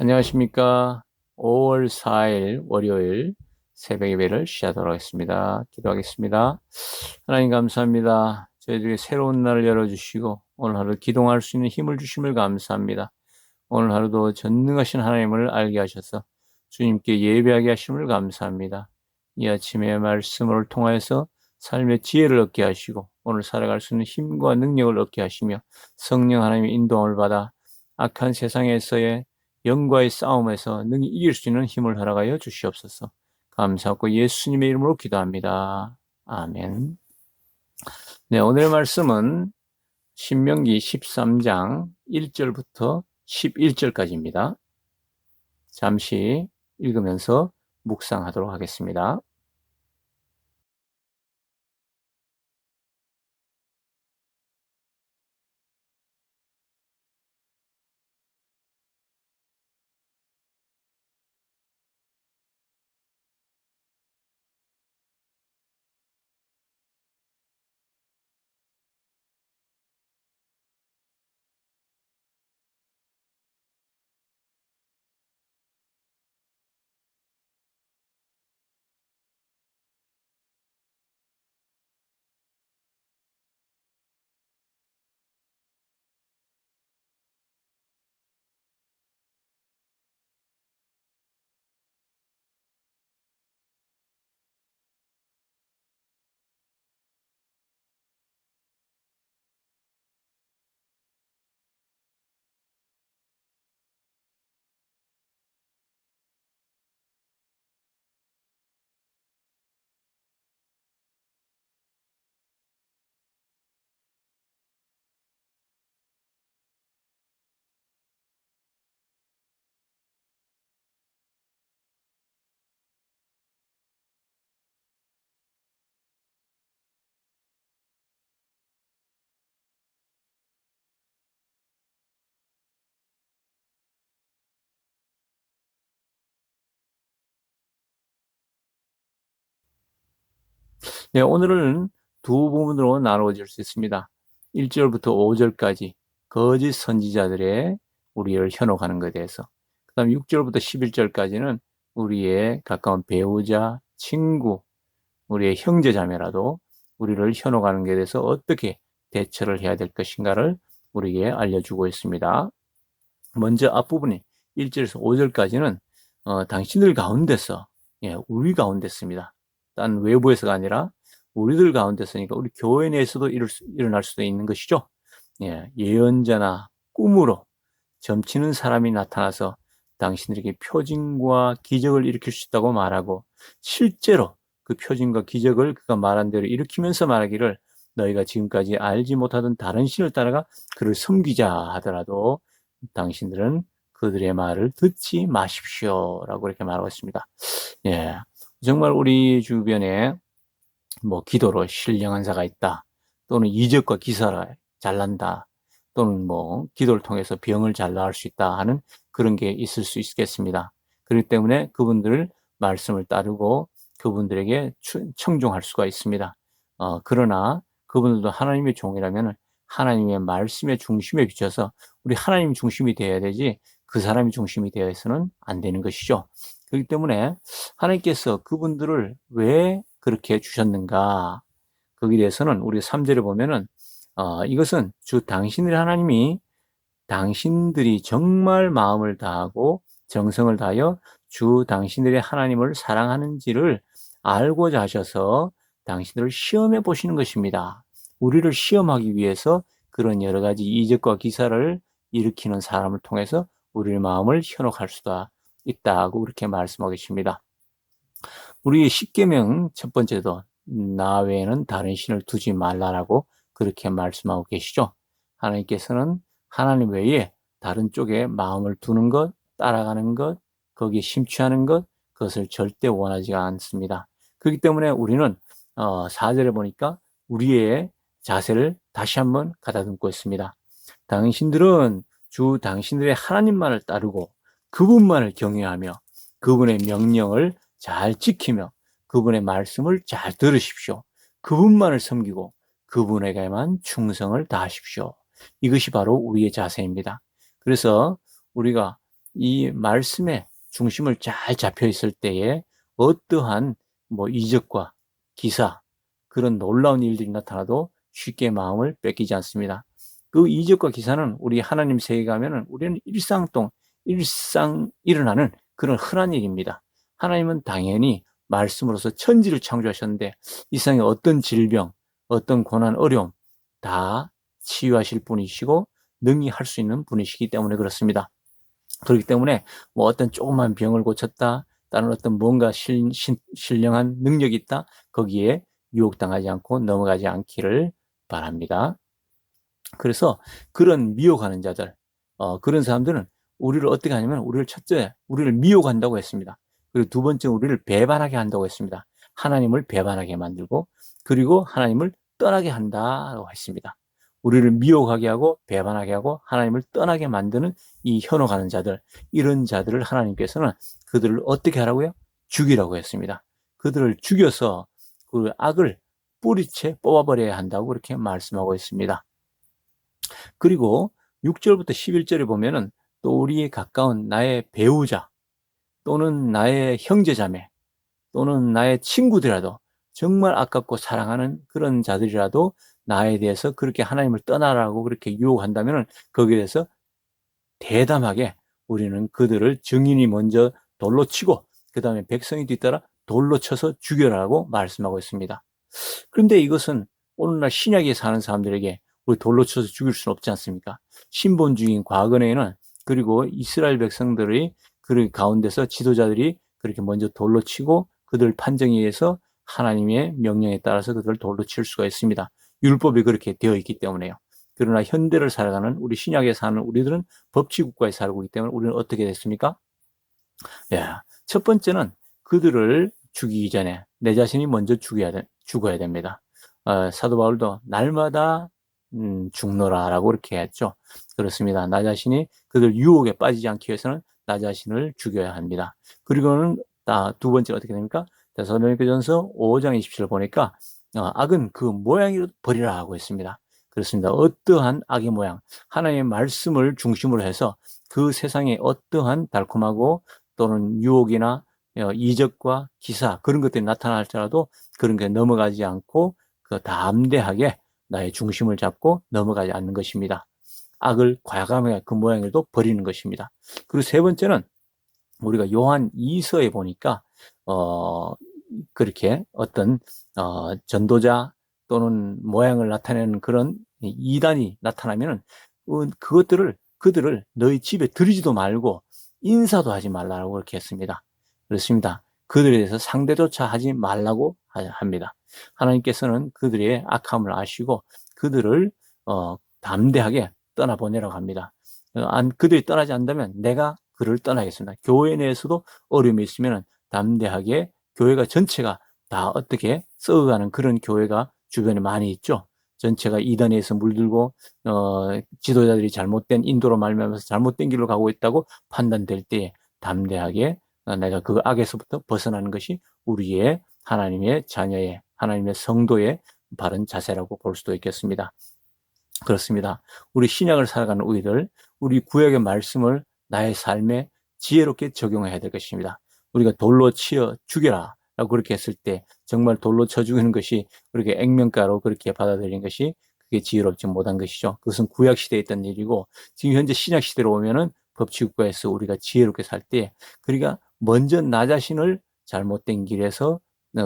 안녕하십니까. 5월 4일 월요일 새벽 예배를 시작하도록 하겠습니다. 기도하겠습니다. 하나님 감사합니다. 저희들이 새로운 날을 열어주시고 오늘 하루 기동할 수 있는 힘을 주심을 감사합니다. 오늘 하루도 전능하신 하나님을 알게 하셔서 주님께 예배하게 하심을 감사합니다. 이 아침에 말씀을 통하여서 삶의 지혜를 얻게 하시고 오늘 살아갈 수 있는 힘과 능력을 얻게 하시며 성령 하나님의 인도함을 받아 악한 세상에서의 영과의 싸움에서 능히 이길 수 있는 힘을 허락하여 주시옵소서. 감사하고 예수님의 이름으로 기도합니다. 아멘. 네, 오늘의 말씀은 신명기 13장 1절부터 11절까지입니다. 잠시 읽으면서 묵상하도록 하겠습니다. 네, 오늘은 두 부분으로 나누어질 수 있습니다. 1절부터 5절까지 거짓 선지자들의 우리를 현혹하는 것에 대해서, 그 다음 6절부터 11절까지는 우리의 가까운 배우자, 친구, 우리의 형제 자매라도 우리를 현혹하는 것에 대해서 어떻게 대처를 해야 될 것인가를 우리에게 알려주고 있습니다. 먼저 앞부분이 1절에서 5절까지는 당신들 가운데서, 우리 가운데서입니다. 딴 외부에서가 아니라 우리들 가운데서니까 우리 교회 내에서도 일어날 수도 있는 것이죠. 예언자나 꿈으로 점치는 사람이 나타나서 당신들에게 표징과 기적을 일으킬 수 있다고 말하고, 실제로 그 표징과 기적을 그가 말한 대로 일으키면서 말하기를 너희가 지금까지 알지 못하던 다른 신을 따라가 그를 섬기자 하더라도 당신들은 그들의 말을 듣지 마십시오 라고 이렇게 말하고 있습니다. 정말 우리 주변에 기도로 신령한 자가 있다, 또는 이적과 기사를 잘난다, 또는 기도를 통해서 병을 잘 나을 수 있다 하는 그런 게 있을 수 있겠습니다. 그렇기 때문에 그분들 말씀을 따르고 그분들에게 청종할 수가 있습니다. 그러나 그분들도 하나님의 종이라면 하나님의 말씀의 중심에 비춰서 우리 하나님 중심이 되어야 되지 그 사람이 중심이 되어서는 안 되는 것이죠. 그렇기 때문에 하나님께서 그분들을 왜 그렇게 주셨는가, 거기에 대해서는 우리 3절에 보면은 이것은 주 당신의 하나님이 당신들이 정말 마음을 다하고 정성을 다하여 주 당신들의 하나님을 사랑하는지를 알고자 하셔서 당신들을 시험해 보시는 것입니다. 우리를 시험하기 위해서 그런 여러 가지 이적과 기사를 일으키는 사람을 통해서 우리의 마음을 현혹할 수가 있다고 그렇게 말씀하고 계십니다. 우리 십계명 첫 번째도 나 외에는 다른 신을 두지 말라라고 그렇게 말씀하고 계시죠. 하나님께서는 하나님 외에 다른 쪽에 마음을 두는 것, 따라가는 것, 거기에 심취하는 것, 그것을 절대 원하지 않습니다. 그렇기 때문에 우리는 4절에 보니까 우리의 자세를 다시 한번 가다듬고 있습니다. 당신들은 주 당신들의 하나님만을 따르고 그분만을 경외하며 그분의 명령을 잘 지키며 그분의 말씀을 잘 들으십시오. 그분만을 섬기고 그분에게만 충성을 다하십시오. 이것이 바로 우리의 자세입니다. 그래서 우리가 이 말씀에 중심을 잘 잡혀 있을 때에 어떠한 이적과 기사, 그런 놀라운 일들이 나타나도 쉽게 마음을 뺏기지 않습니다. 그 이적과 기사는 우리 하나님 세계에 가면은 우리는 일상 일어나는 그런 흔한 일입니다. 하나님은 당연히 말씀으로서 천지를 창조하셨는데 이 세상에 어떤 질병, 어떤 고난, 어려움 다 치유하실 분이시고 능히 할 수 있는 분이시기 때문에 그렇습니다. 그렇기 때문에 어떤 조그만 병을 고쳤다, 다른 어떤 뭔가 신령한 능력이 있다, 거기에 유혹당하지 않고 넘어가지 않기를 바랍니다. 그래서 그런 미혹하는 자들, 그런 사람들은 우리를 어떻게 하냐면 우리를 첫째, 우리를 미혹한다고 했습니다. 그리고 두 번째, 우리를 배반하게 한다고 했습니다. 하나님을 배반하게 만들고, 그리고 하나님을 떠나게 한다고 했습니다. 우리를 미혹하게 하고 배반하게 하고 하나님을 떠나게 만드는 이 현혹하는 자들, 이런 자들을 하나님께서는 그들을 어떻게 하라고요? 죽이라고 했습니다. 그들을 죽여서 그 악을 뿌리채 뽑아버려야 한다고 그렇게 말씀하고 있습니다. 그리고 6절부터 11절에 보면은 또 우리의 가까운 나의 배우자 또는 나의 형제자매 또는 나의 친구들이라도 정말 아깝고 사랑하는 그런 자들이라도 나에 대해서 그렇게 하나님을 떠나라고 그렇게 유혹한다면은 거기에 대해서 대담하게 우리는 그들을 증인이 먼저 돌로 치고 그 다음에 백성이 뒤따라 돌로 쳐서 죽여라고 말씀하고 있습니다. 그런데 이것은 오늘날 신약에 사는 사람들에게 우리 돌로 쳐서 죽일 수는 없지 않습니까? 신본주의인 과거에는 그리고 이스라엘 백성들의 그 가운데서 지도자들이 그렇게 먼저 돌로 치고 그들 판정에 의해서 하나님의 명령에 따라서 그들을 돌로 칠 수가 있습니다. 율법이 그렇게 되어 있기 때문에요. 그러나 현대를 살아가는 우리 신약에 사는 우리들은 법치국가에 살고 있기 때문에 우리는 어떻게 됐습니까? 예, 첫 번째는 그들을 죽이기 전에 내 자신이 먼저 죽어야 됩니다. 사도 바울도 날마다 죽노라라고 그렇게 했죠. 그렇습니다. 나 자신이 그들 유혹에 빠지지 않기 위해서는 나 자신을 죽여야 합니다. 그리고는 두 번째 어떻게 됩니까? 데살로니가전서 5장 27절 보니까 악은 그 모양이라도 버리라 하고 있습니다. 그렇습니다. 어떠한 악의 모양, 하나님의 말씀을 중심으로 해서 그 세상에 어떠한 달콤하고 또는 유혹이나 이적과 기사 그런 것들이 나타날지라도 그런 게 넘어가지 않고 그 담대하게 나의 중심을 잡고 넘어가지 않는 것입니다. 악을 과감하게 그 모양에도 버리는 것입니다. 그리고 세 번째는 우리가 요한 2서에 보니까 그렇게 어떤 전도자 또는 모양을 나타내는 그런 이단이 나타나면은 그들을 너희 집에 들이지도 말고 인사도 하지 말라고 그렇게 했습니다. 그렇습니다. 그들에 대해서 상대조차 하지 말라고 합니다. 하나님께서는 그들의 악함을 아시고 그들을 담대하게 떠나보내라고 합니다. 그들이 떠나지 않는다면 내가 그를 떠나겠습니다. 교회 내에서도 어려움이 있으면 담대하게 교회가 전체가 다 어떻게 썩어가는 그런 교회가 주변에 많이 있죠. 전체가 이단에서 물들고 지도자들이 잘못된 인도로 말미암아서 잘못된 길로 가고 있다고 판단될 때에 담대하게 내가 그 악에서부터 벗어나는 것이 우리의 하나님의 자녀의 하나님의 성도의 바른 자세라고 볼 수도 있겠습니다. 그렇습니다. 우리 신약을 살아가는 우리들, 우리 구약의 말씀을 나의 삶에 지혜롭게 적용해야 될 것입니다. 우리가 돌로 치어 죽여라 라고 그렇게 했을 때 정말 돌로 쳐 죽이는 것이 그렇게 액면가로 그렇게 받아들인 것이 그게 지혜롭지 못한 것이죠. 그것은 구약 시대에 있던 일이고 지금 현재 신약 시대로 오면은 법치국가에서 우리가 지혜롭게 살 때 그러니까 먼저 나 자신을 잘못된 길에서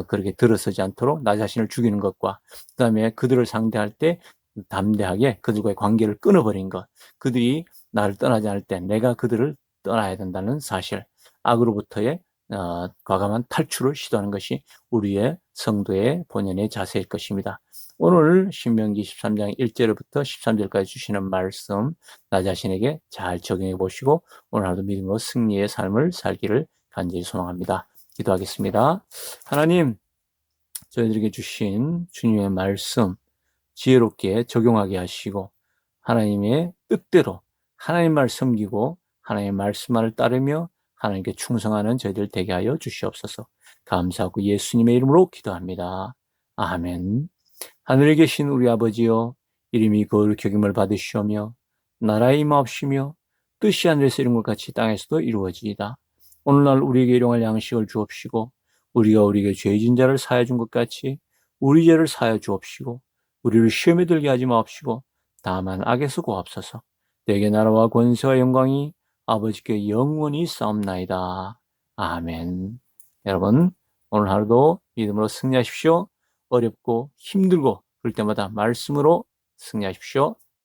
그렇게 들어서지 않도록 나 자신을 죽이는 것과 그다음에 그들을 상대할 때 담대하게 그들과의 관계를 끊어버린 것, 그들이 나를 떠나지 않을 때 내가 그들을 떠나야 된다는 사실, 악으로부터의 과감한 탈출을 시도하는 것이 우리의 성도의 본연의 자세일 것입니다. 오늘 신명기 13장 1절부터 13절까지 주시는 말씀 나 자신에게 잘 적용해 보시고 오늘 하루도 믿음으로 승리의 삶을 살기를 간절히 소망합니다. 기도하겠습니다. 하나님, 저희들에게 주신 주님의 말씀 지혜롭게 적용하게 하시고 하나님의 뜻대로 하나님 말 섬기고 하나님의 말씀을 따르며 하나님께 충성하는 저희들 되게 하여 주시옵소서. 감사하고 예수님의 이름으로 기도합니다. 아멘. 하늘에 계신 우리 아버지여, 이름이 거룩히 여김을 받으시오며 나라의 임하옵시며 뜻이 하늘에서 이룬 것 같이 땅에서도 이루어지이다. 오늘날 우리에게 일용할 양식을 주옵시고 우리가 우리에게 죄진 자를 사하여 준 것 같이 우리 죄를 사하여 주옵시고 우리를 시험에 들게 하지 마옵시고 다만 악에서 구하옵소서. 내게 나라와 권세와 영광이 아버지께 영원히 싸움나이다. 아멘. 여러분 오늘 하루도 믿음으로 승리하십시오. 어렵고 힘들고 그럴 때마다 말씀으로 승리하십시오.